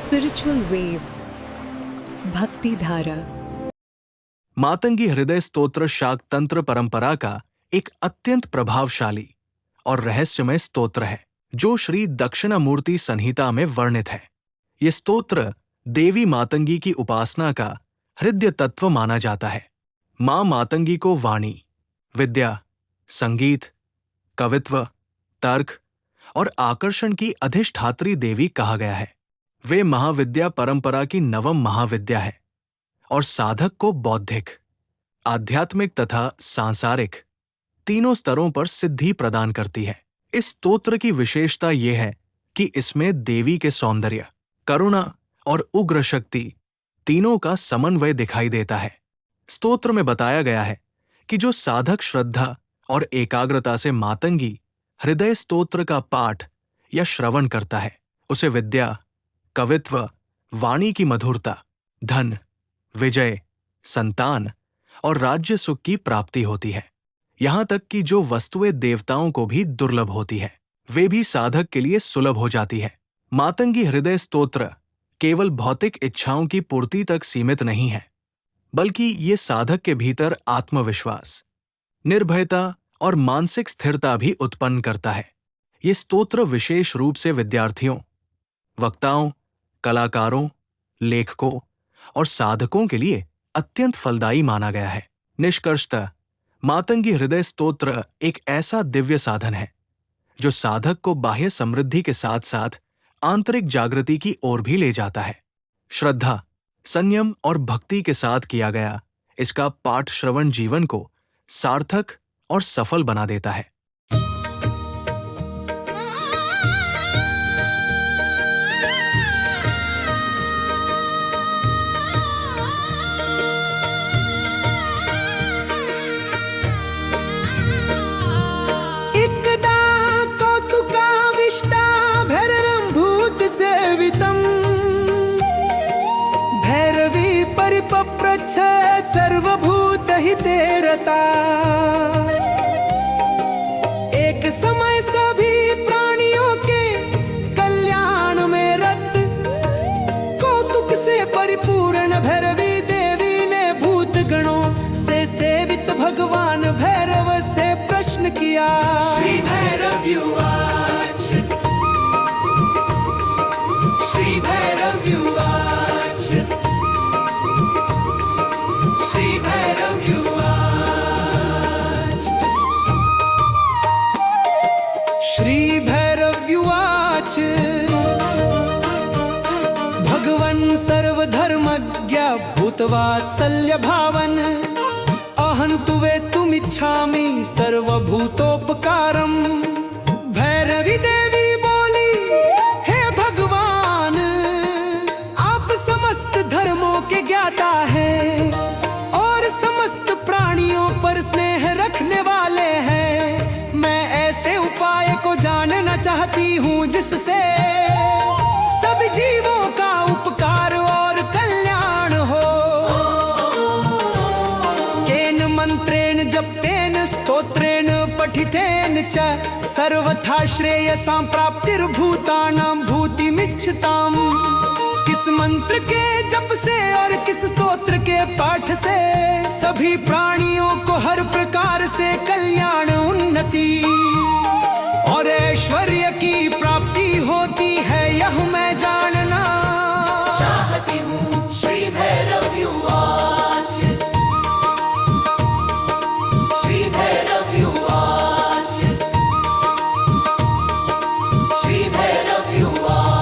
Spiritual waves. भक्ति धारा। मातंगी हृदय स्तोत्र शाक्त तंत्र परंपरा का एक अत्यंत प्रभावशाली और रहस्यमय स्तोत्र है जो श्री दक्षिणामूर्ति संहिता में वर्णित है। ये स्तोत्र देवी मातंगी की उपासना का हृदय तत्व माना जाता है। मां मातंगी को वाणी, विद्या, संगीत, कवित्व, तर्क और आकर्षण की अधिष्ठात्री देवी कहा गया है। वे महाविद्या परंपरा की नवम महाविद्या है और साधक को बौद्धिक, आध्यात्मिक तथा सांसारिक तीनों स्तरों पर सिद्धि प्रदान करती है। इस स्तोत्र की विशेषता यह है कि इसमें देवी के सौंदर्य, करुणा और उग्र शक्ति तीनों का समन्वय दिखाई देता है। स्तोत्र में बताया गया है कि जो साधक श्रद्धा और एकाग्रता से मातंगी हृदय स्तोत्र का पाठ या श्रवण करता है, उसे विद्या, कवित्व, वाणी की मधुरता, धन, विजय, संतान और राज्य सुख की प्राप्ति होती है। यहां तक कि जो वस्तुएं देवताओं को भी दुर्लभ होती है, वे भी साधक के लिए सुलभ हो जाती है। मातंगी हृदय स्तोत्र केवल भौतिक इच्छाओं की पूर्ति तक सीमित नहीं है, बल्कि ये साधक के भीतर आत्मविश्वास, निर्भयता और मानसिक स्थिरता भी उत्पन्न करता है। ये स्तोत्र विशेष रूप से विद्यार्थियों, वक्ताओं, कलाकारों, लेखकों और साधकों के लिए अत्यंत फलदायी माना गया है। निष्कर्षतः मातंगी हृदय स्तोत्र एक ऐसा दिव्य साधन है जो साधक को बाह्य समृद्धि के साथ साथ आंतरिक जागृति की ओर भी ले जाता है। श्रद्धा, संयम और भक्ति के साथ किया गया इसका पाठ श्रवण जीवन को सार्थक और सफल बना देता है। परिपप्रच्छ सर्वभूत हिते रता, एक समय सभी प्राणियों के कल्याण में रत, कौतुक से परिपूर्ण भैरवी देवी ने भूत गणों से सेवित भगवान भैरव से प्रश्न किया। श्री भैरव उवाच, श्री भैरव उवाच, श्री भैरव उवाच, श्री भैरव उवाच, भगवन् सर्वधर्मज्ञ भूतवात्सल्य भावन, अहं तु वेत्तुमिच्छामि सर्वभूतोपकारम्। भैरवी देवी बोली, हे भगवान, आप समस्त धर्मों के ज्ञाता हैं और समस्त प्राणियों पर स्नेह रखने वाले हैं। मैं ऐसे उपाय को जानना चाहती हूँ जिससे सब जीवों का उपकार और कल्याण हो। केन मंत्रेण जप्तेन स्तोत्रेण पठितेन च सर्वथा श्रेयसां प्राप्तिर्भूतानां भूतिमिच्छताम्। किस मंत्र के जप से और किस स्तोत्र के पाठ से सभी प्राणियों को हर प्रकार से कल्याण, उन्नति और ऐश्वर्य की प्राप्ति होती है, यह मैं जानना चाहती हूँ। श्री भैरव उवाच, श्री भैरव उवाच, श्री भैरव उवाच।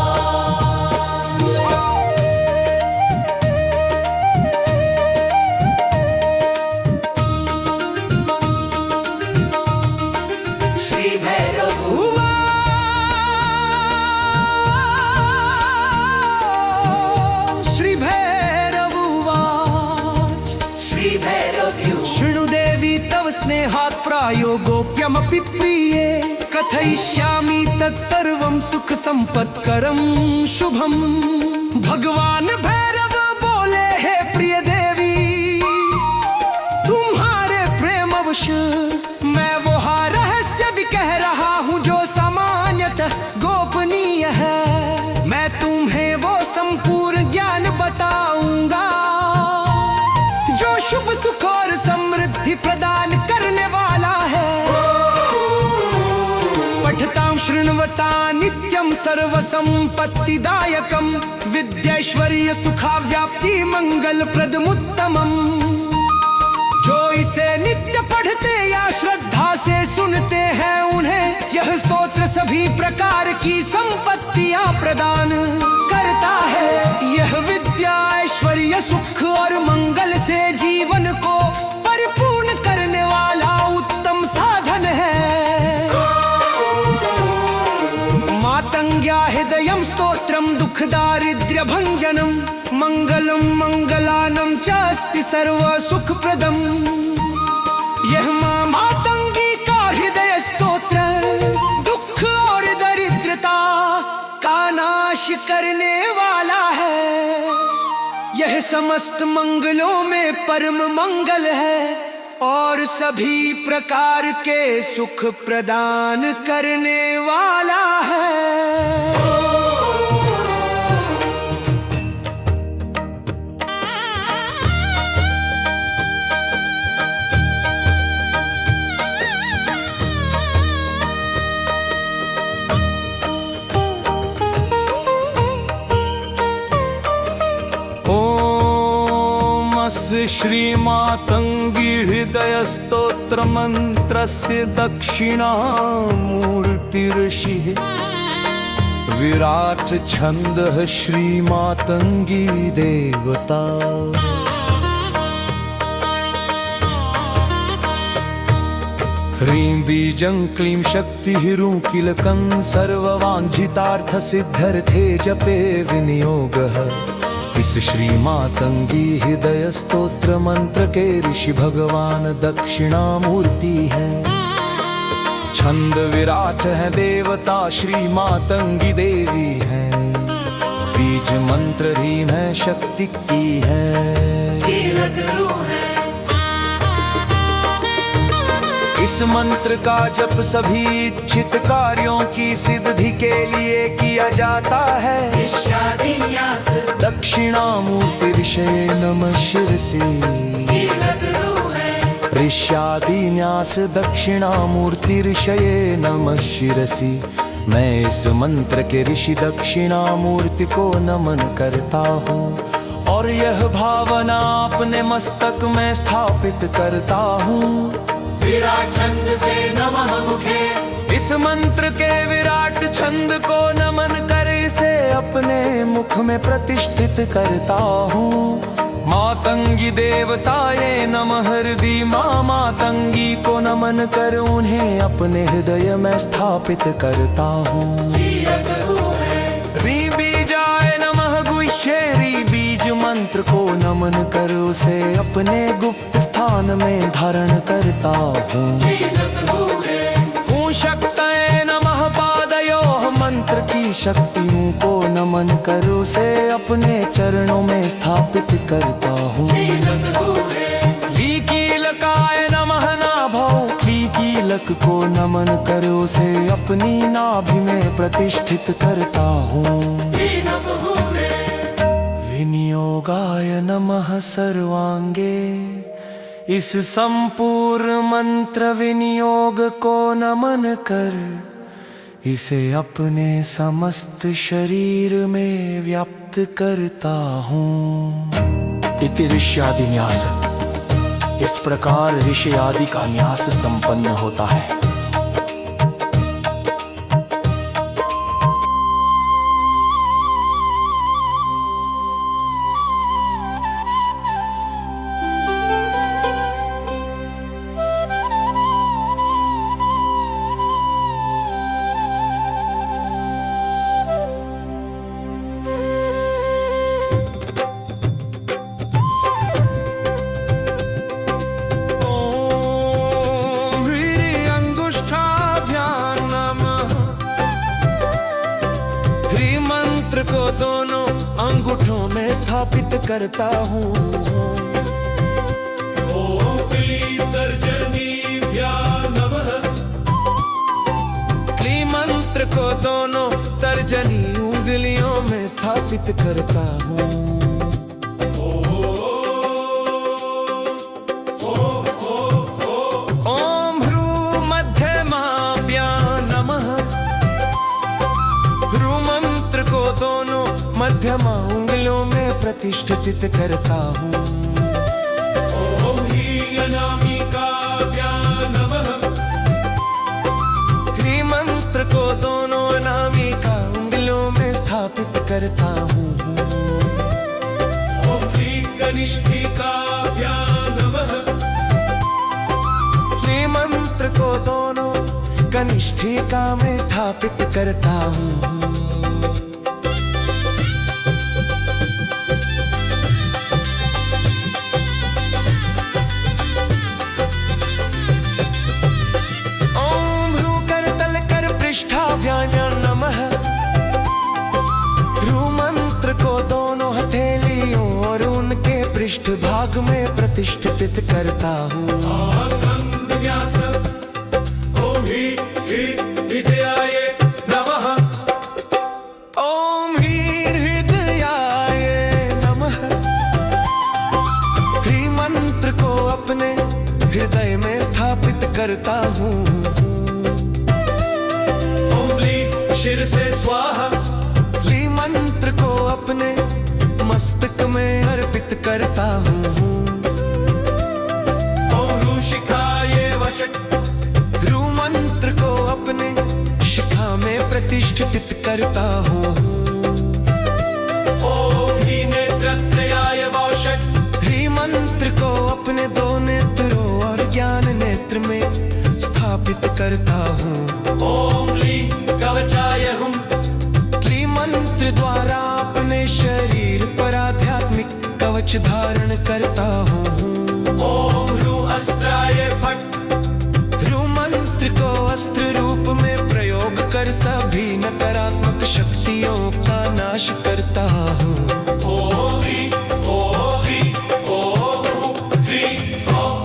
शृणु देवी तव स्नेहात् प्रायोगोप्यमपि प्रिये, कथयिष्यामि तत्सर्वं सुख संपत्करं शुभम्। भगवान भैरव बोले, हे प्रिय देवी, तुम्हारे प्रेमवश मैं वो रहस्य भी कह रहा हूँ जो सामान्यतः गोपनीय है। मैं तुम्हें वो सर्वसंपत्तिदायकं विद्यैश्वर्य सुखाव्याप्ति मंगलप्रदमुत्तमम्। जो इसे नित्य पढ़ते या श्रद्धा से सुनते हैं उन्हें यह स्तोत्र सभी प्रकार की संपत्तियां प्रदान करता है। यह विद्या ऐश्वर्य सुख और मंगल से जीवन को परिपूर्ण करने वाला उत्तम साधन है। मातंग्या हृदयं स्तोत्रम दुख दारिद्र्य भंजनम मंगलम मंगलानम च अस्ति सर्व सुखप्रदम। यह मां मातंगी का हृदय स्तोत्र दुख और दरिद्रता का नाश करने वाला है। यह समस्त मंगलों में परम मंगल है और सभी प्रकार के सुख प्रदान करने वाला है। श्रीमातंगी हृदय स्तोत्र मंत्रस्य दक्षिणामूर्तिर्षिः विराट छंदः श्रीमातंगी देवता। ह्रीं बीजं क्लीं शक्तिः ह्रूं कीलकं सर्ववाञ्छितार्थसिद्ध्यर्थे जपे विनियोगः। इस श्री मातंगी हृदय स्तोत्र मंत्र के ऋषि भगवान दक्षिणामूर्ति हैं। छंद विराट है देवता श्री मातंगी देवी हैं। बीज मंत्र रीम है शक्ति की है। इस मंत्र का जप सभी इच्छित कार्यों की सिद्धि के लिए किया जाता है। दक्षिणामूर्ति ऋषये नमः शिरसि। ऋष्यादिन्यास दक्षिणामूर्ति ऋषये नमः शिरसि। मैं इस मंत्र के ऋषि दक्षिणामूर्ति को नमन करता हूँ और यह भावना अपने मस्तक में स्थापित करता हूँ। विराट छंद से नमः मुखे। इस मंत्र के विराट छंद को नमन कर इसे अपने मुख में प्रतिष्ठित करता हूँ। मातंगी देवताये नमः हृदय मां मातंगी को नमन कर उन्हें अपने हृदय में स्थापित करता हूँ। री बीजाय नमः गुह्ये री बीज मंत्र को नमन कर उसे अपने गुप्त स्थान में धारण करता हूँ। शक्तये नमः पादयोः मंत्र की शक्तियों को नमन कर उसे अपने चरणों में स्थापित करता हूँ। लीकीलकाय नमः नाभौ लीकीलक को नमन कर उसे अपनी नाभि में प्रतिष्ठित करता हूँ। विनियोगाय नमः सर्वांगे। इस संपूर्ण मंत्र विनियोग को नमन कर इसे अपने समस्त शरीर में व्याप्त करता हूँ। इति ऋष्यादि न्यास। इस प्रकार ऋषि आदि का न्यास संपन्न होता है। को दोनों अंगूठों में स्थापित करता हूँ। ओम क्लीं तर्जनीभ्यां नमः। क्लीं मंत्र को दोनों तर्जनी उंगलियों में स्थापित करता हूँ। ओम ह्रूं मध्यमाभ्यां नमः। ह्रूं मध्यमा उंगलियों में प्रतिष्ठित करता हूँ। ओम ह्रीं अनामिकाभ्यां नमः। ह्रीं मंत्र को दोनों अनामिका उंगलियों में स्थापित करता हूँ। ओम ह्रीं कनिष्ठिकाभ्यां नमः। ह्रीं मंत्र को दोनों कनिष्ठिका में स्थापित करता हूँ। नमः। ह्रू मंत्र को दोनों हथेलियों और उनके पृष्ठ भाग में प्रतिष्ठित करता हूँ। ओम ह्रीं हृदयाय नमः। ओम ह्रीं हृदयाय नमः। ह्रीं मंत्र को अपने हृदय में स्थापित करता हूँ। शिर से स्वाहा। ह्रीं मंत्र को अपने मस्तक में अर्पित करता हूँ। ओम ह्रूं शिखाय वषट्। ह्रू मंत्र को अपने शिखा में प्रतिष्ठित करता हूँ। ओम ह्रीं नेत्रत्रयाय वषट्। ह्रीं मंत्र को अपने दो नेत्रों और ज्ञान नेत्र में स्थापित करता हूँ। ओम ह्रीं कवचाय हुम्। ह्रीं मंत्र द्वारा अपने शरीर पर आध्यात्मिक कवच धारण करता हूँ। ओम ह्रूं अस्त्राय फट्। ह्रू मंत्र को अस्त्र रूप में प्रयोग कर सभी नकारात्मक शक्तियों का नाश करता हूँ। ओम ह्रीं ओम ह्रीं ओम ह्रीं ओम।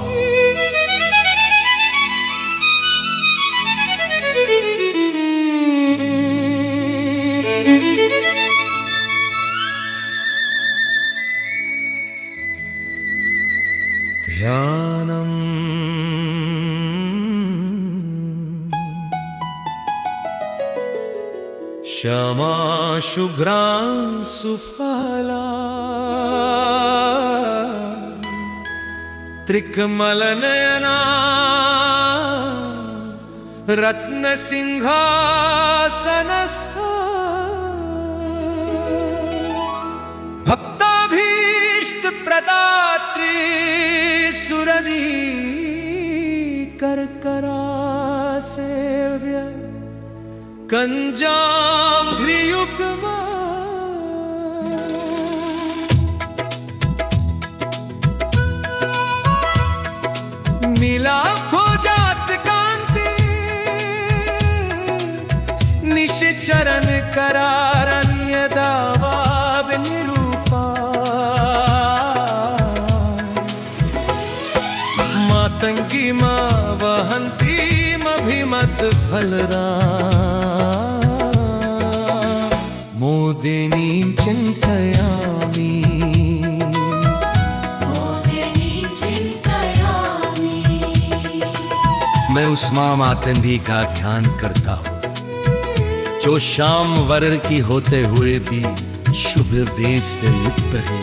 ध्यानम् क्षमा शुभ्रां सुफला त्रिकमलनयना रत्नसिंहासनस्था भक्ताभीष्ट प्रदात्री सुरदि करकरा सेव्य कंजांघ्रियुग्मा मिला भोजात कांति निश्चरण करारण्य दावाब निरूपा मातंगी मां वहंती मभिमत फलरा मोदिनी चिंतयामि। मैं उस मां मातंगी का ध्यान करता हूँ जो शाम वर्ण की होते हुए भी शुभ वेद से युक्त है,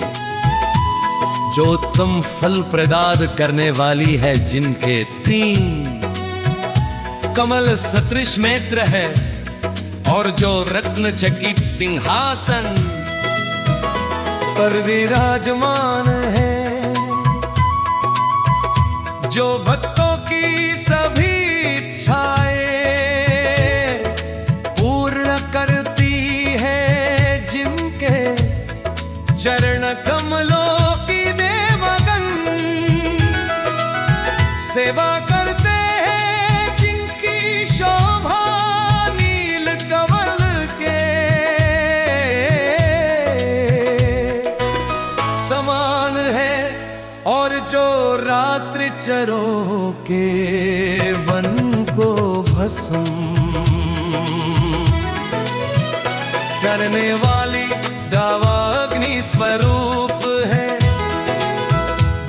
जो उत्तम फल प्रदान करने वाली है, जिनके 3 कमल सदृश नेत्र है और जो रत्न चकित सिंहासन पर विराजमान है, जो भक्तों की सभी इच्छाएं पूर्ण करती है, जिनके चरण कमलों की देवगन सेवा करते हैं, जिनकी शोभा नील कमल के समान है, और जो रात्रि चरों के वन को भस्म करने वाली दावाग्नि स्वरूप है।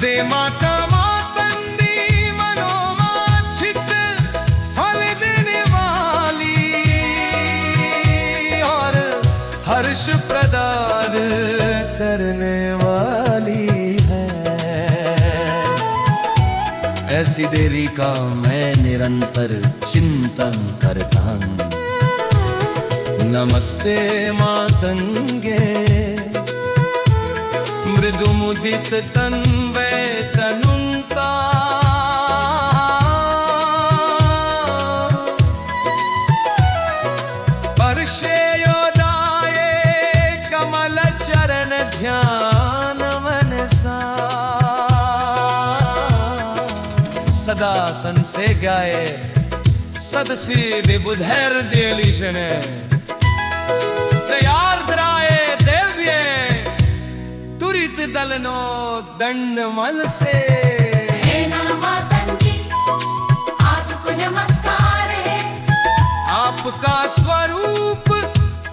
दे माता मातंगी मनोवांछित फल देने वाली और हर्ष प्रदान पार करने वाली है। ऐसी देवी का मैं निरंतर चिंतन करता हूँ। नमस्ते मातंगे मृदु मुदित तन्वे तनुंता परशे योदाये कमल चरण ध्यान मनसा। सदा सन से गाये सदफी विबुधैर देलिशने तयार्द्राये देव्ये तुरित दलनो दंड मल से। हे मातंगी आपको नमस्कार है। आपका स्वरूप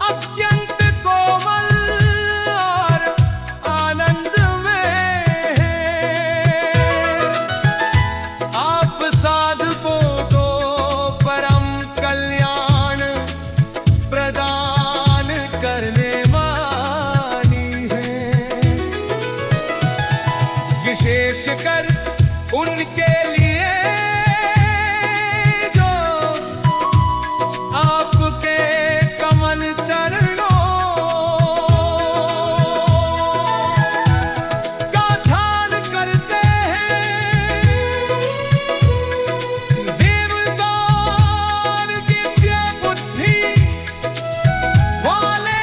अत्यंत कोमल और आनंद में है। आप साधकों को परम कल्याण प्रदान करने वाली है। विशेष कर उनके लिए जो आपके कमल चरणों का ध्यान करते हैं। देवदान दिव्य बुद्धि वाले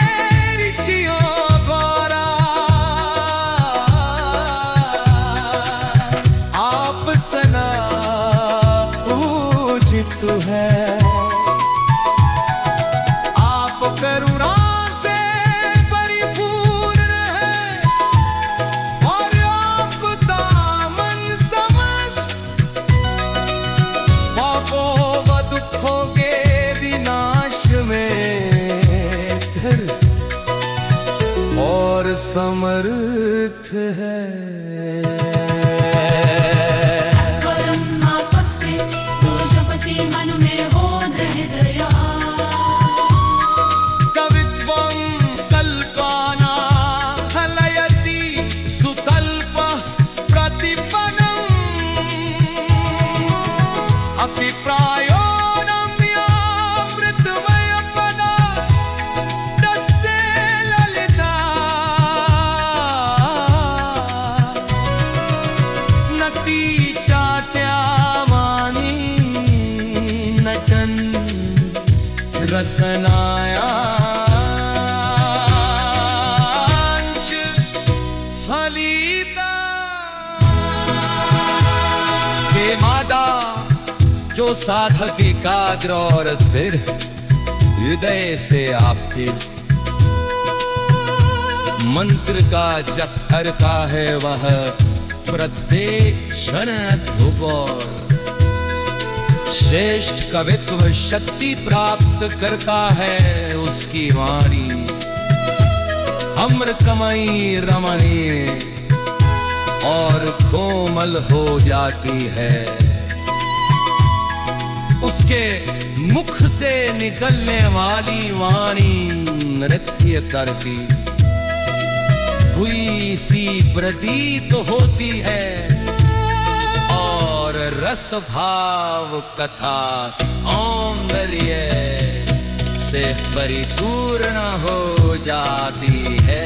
ऋषियों द्वारा आप सना पूजित है। आप करुणा से परिपूर्ण है और आप दामन समस्त पापों व दुखों के विनाश में स्थिर और समर्थ है। परम आपस्ते तो जपति मन में हो हृदया। कवित्वं कल्पाना हलयति सुतल्प प्रतिपदम् अपि प्रायो नम्यामृतमय पदा तस्य ललिता। नति चात्यामानी नटन रसनायांच फलिता। हे मादा जो साधक एकाग्र और दृढ़ हृदय से आपके मंत्र का जप करता है वह प्रत्येक क्षण अद्भुत और श्रेष्ठ कवित्व शक्ति प्राप्त करता है। उसकी वाणी अमृतमयी रमणीय और कोमल हो जाती है। उसके मुख से निकलने वाली वाणी नृत्य करती हुई सी प्रतीत होती है और रस भाव कथा सौंदर्य से परिपूर्ण हो जाती है।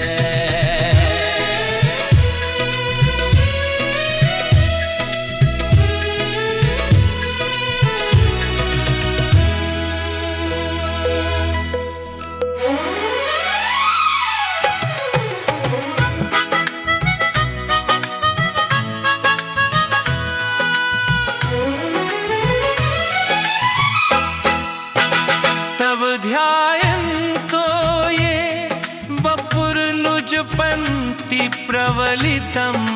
पंक्ति प्रवलितम्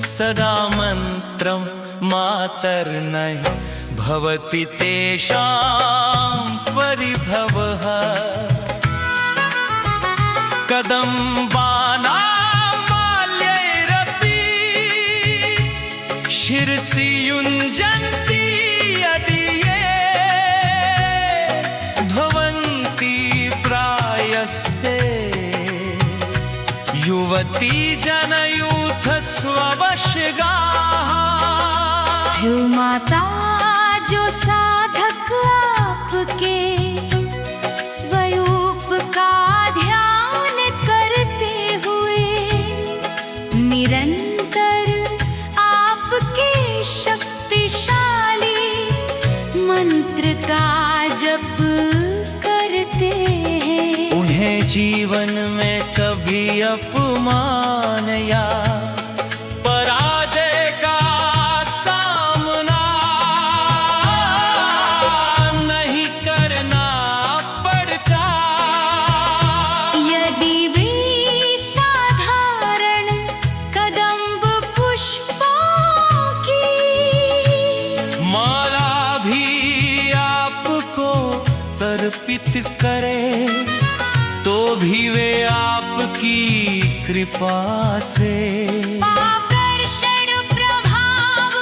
सदा मंत्रं मातर्नहि भवति तेषां परिभवः कदम्बानां माल्यैरपि शिरसि युञ्जन्ति यदि ये भवन्ति युवती जनयूथ स्ववशगाः हे माता जो साधक आपके स्वरूप का ध्यान करते हुए निरंतर आपके शक्तिशाली मंत्र का जप करते हैं। उन्हें जीवन में कभी अपमान या पराजय का सामना नहीं करना पड़ता। यदि वे साधारण कदम्ब पुष्पों की माला भी आपको तर्पित करे तो भी वे आपकी कृपा से आकर्षण प्रभाव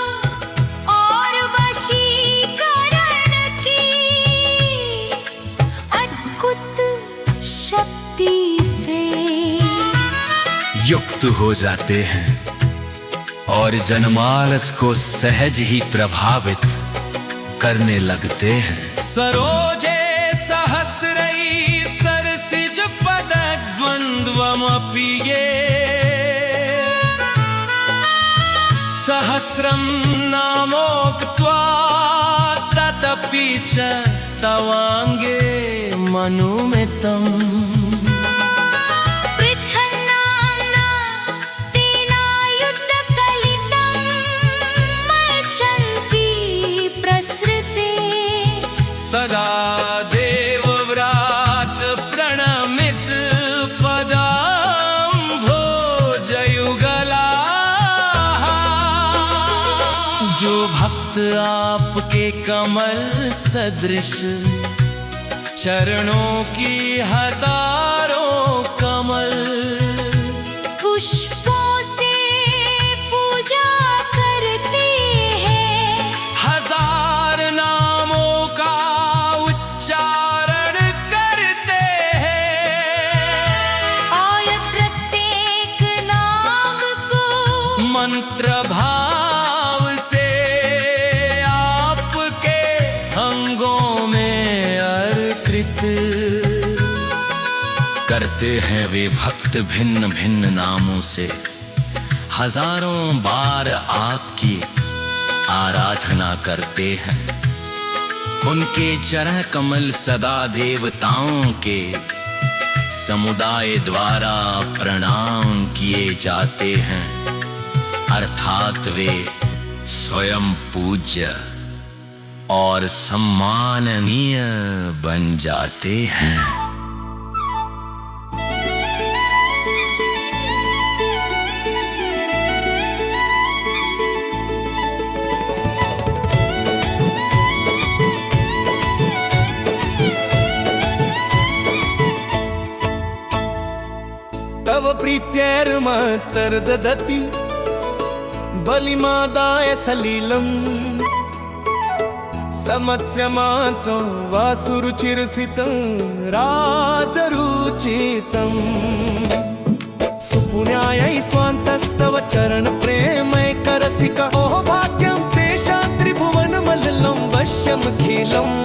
और वशीकरण की अद्भुत शक्ति से युक्त हो जाते हैं और जनमानस को सहज ही प्रभावित करने लगते हैं। सरोजे सहस्रई सरसिज पदद्वन्द्वमपि ये सहस्रं नामोक्त्वा तदपि च तवाङ्गे मनुमितम्। पृथन्नाम्ना तेनायुधकलितं मर्चन्ति प्रसृते सदा देवव्रात प्रणमित पदाम्भोजयुगलाः। जो भक्त आपके कमल सदृश चरणों की हजारों कमल पुष्पों से पूजा करते हैं। हजार नामों का उच्चारण करते हैं और प्रत्येक नाम को मंत्र भाव से आपके अंगों में अर्पित करते हैं वे भक्त भिन्न भिन्न नामों से हजारों बार आपकी आराधना करते हैं। उनके चरण कमल सदा देवताओं के समुदाय द्वारा प्रणाम किए जाते हैं, अर्थात वे स्वयं पूज्य और सम्माननीय बन जाते हैं। तव प्रीत्यैर्मतर्ददति बलिमादाय सलिलम् समत्स्यमांसो वासुरुचिरसितं राजरुचितम् सुपुण्यायै स्वान्तस्तव चरणप्रेमैकरसिक ओह भाग्यं तेषां त्रिभुवनमललं वश्यमखिलम्।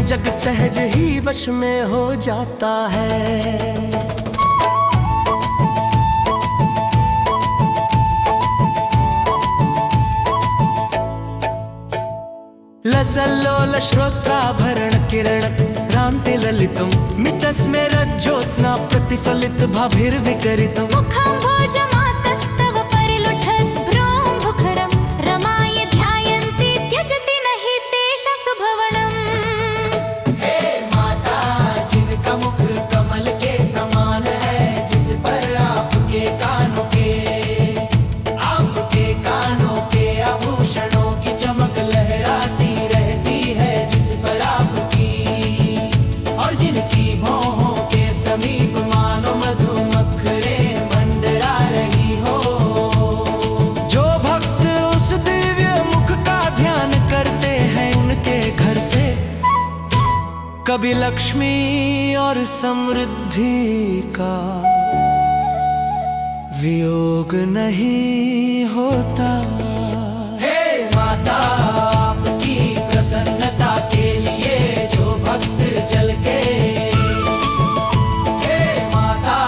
जग सहज ही वश में हो जाता है। लसल्लोल श्रोत्राभरण किरण रान्ति ललितं मितस्मेरज्योत्स्ना प्रतिफलित भाभिर्विकरितं मुखाम्भोजमातस्तव परिलुठत् भ्रूम्भुखरं रमाय ध्यायन्ति त्यजति नहि तेषा सुभवनम्। हे माता जिनका मुख कमल के समान है, जिस पर आपके कानों के आभूषणों की चमक लहराती रहती है, जिस पर आपकी और जिनकी भौहों के समीप मानो मधुमक्खरे मंडरा रही हो। जो भक्त उस दिव्य मुख का ध्यान करते हैं, उनके घर से कभी लक्ष्मी और समृद्धि का वियोग नहीं होता। हे माता आपकी प्रसन्नता के लिए जो भक्त चल के, हे माता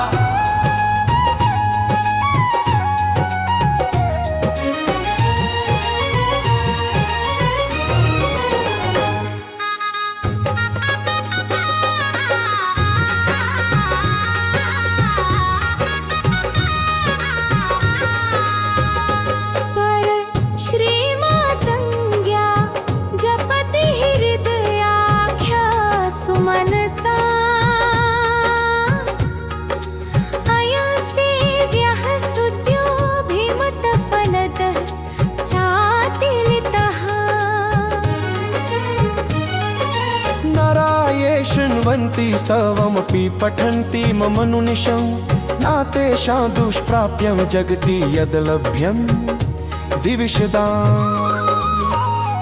पर श्रीमातङ्ग्या जपति हृदयाख्या सुमनसा अयं सेव्यः सुद्योभिमतफलदः चातिलितः। नराये शृण्वन्ति स्तवमपि पठन्ति मम नुनिशं, न तेषां दुष्प्राप्यं जगति यद्लभ्यं दिविषदाम्।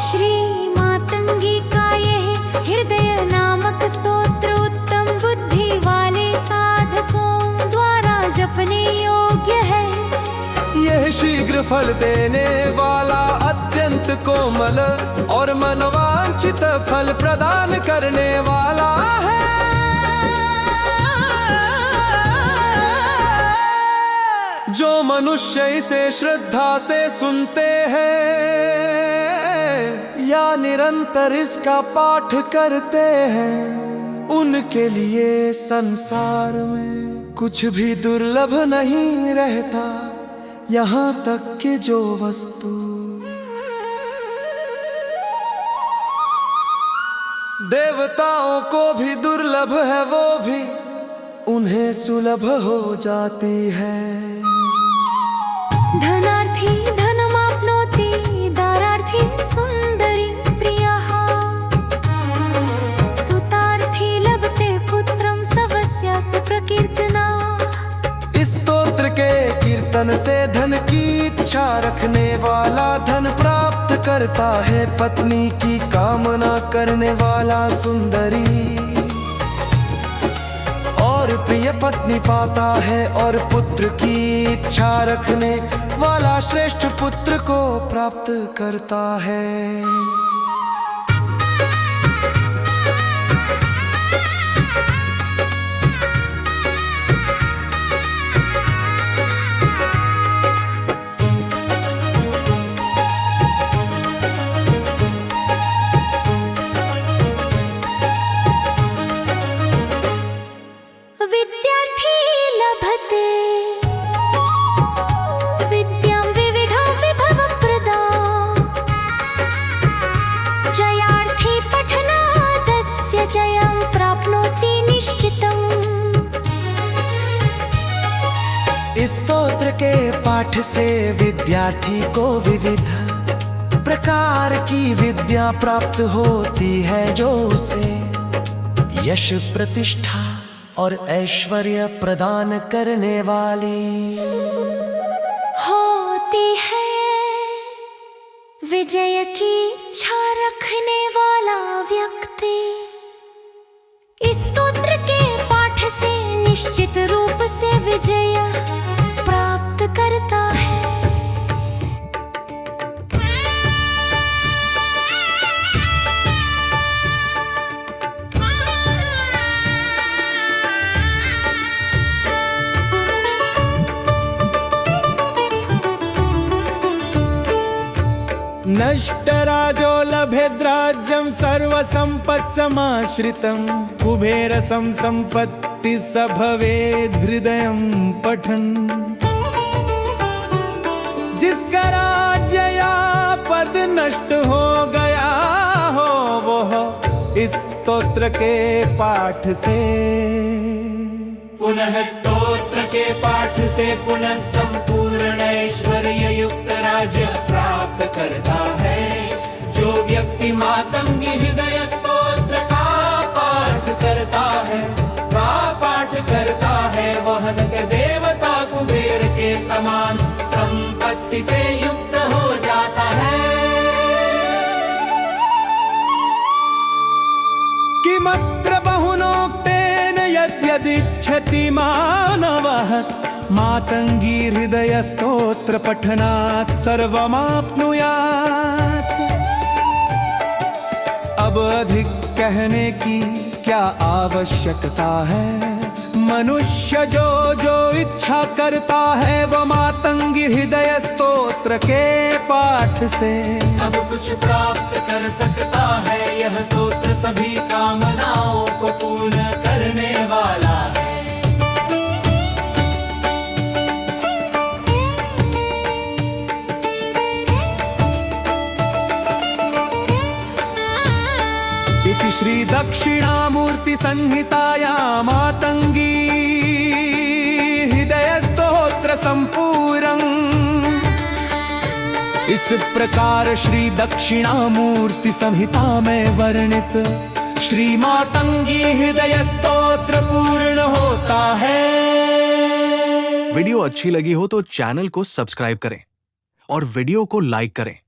श्रीमातंगी का यह हृदय नामक स्तोत्र उत्तम बुद्धि वाले साधकों द्वारा जपने योग्य है। यह शीघ्र फल देने वाला, अत्यंत कोमल और मनवांछित फल प्रदान करने वाला है। जो मनुष्य इसे श्रद्धा से सुनते हैं या निरंतर इसका पाठ करते हैं, उनके लिए संसार में कुछ भी दुर्लभ नहीं रहता। यहाँ तक कि जो वस्तु देवताओं को भी दुर्लभ है, वो भी उन्हें सुलभ हो जाती है। धनार्थी धनमाप्नोति दारार्थी सुंदरी प्रियः, सुतार्थी लभते पुत्रं सवस्यास्य प्रकीर्तना। इस स्तोत्र के कीर्तन से धन की इच्छा रखने वाला धन प्राप्त करता है, पत्नी की कामना करने वाला सुंदरी और प्रिय पत्नी पाता है, और पुत्र की इच्छा रखने वाला श्रेष्ठ पुत्र को प्राप्त करता है। विद्यार्थी लभते विद्यां विविधां विभवप्रदां, जयार्थी पठनादस्य जयं प्राप्नोति निश्चितम्। इस स्तोत्र के पाठ से विद्यार्थी को विविध प्रकार की विद्या प्राप्त होती है, जो उसे यश प्रतिष्ठा और ऐश्वर्य प्रदान करने वाली होती है। विजय की इच्छा रखने वाला व्यक्ति इस स्तोत्र के पाठ से निश्चित रूप से विजय प्राप्त करता है। नष्टराजो लभेद्राज्यं सर्वसम्पत्समाश्रितं कुबेरसं सम्पत्ति स भवेद् हृदयं पठन् जिसका राज्य या पद नष्ट हो गया हो वो इस स्तोत्र के पाठ से पुनः स्तोत्र के पाठ से पुनः संपूर्ण ऐश्वर्य युक्त राज्य प्राप्त करता है। जो व्यक्ति मातंगी हृदय स्तोत्र का पाठ करता है वह नग देवता कुबेर के समान संपत्ति से युक्त हो जाता है। किमत्र बहुनोक्तेन यद्यदिच्छति मानवः मातंगी हृदय स्तोत्र पठनात् सर्वमाप्नुयात्। अब अधिक कहने की क्या आवश्यकता है। मनुष्य जो इच्छा करता है वो मातंगी हृदय स्तोत्र के पाठ से सब कुछ प्राप्त कर सकता है। यह स्तोत्र सभी कामनाओं को पूर्ण करने वाला है। इति श्री दक्षिणामूर्ति संहितायां मातंगी हृदय स्तोत्र संपूर्णं। इस प्रकार श्री दक्षिणामूर्ति संहिता में वर्णित श्री मातंगी हृदय स्तोत्र पूर्ण होता है। वीडियो अच्छी लगी हो तो चैनल को सब्सक्राइब करें और वीडियो को लाइक करें।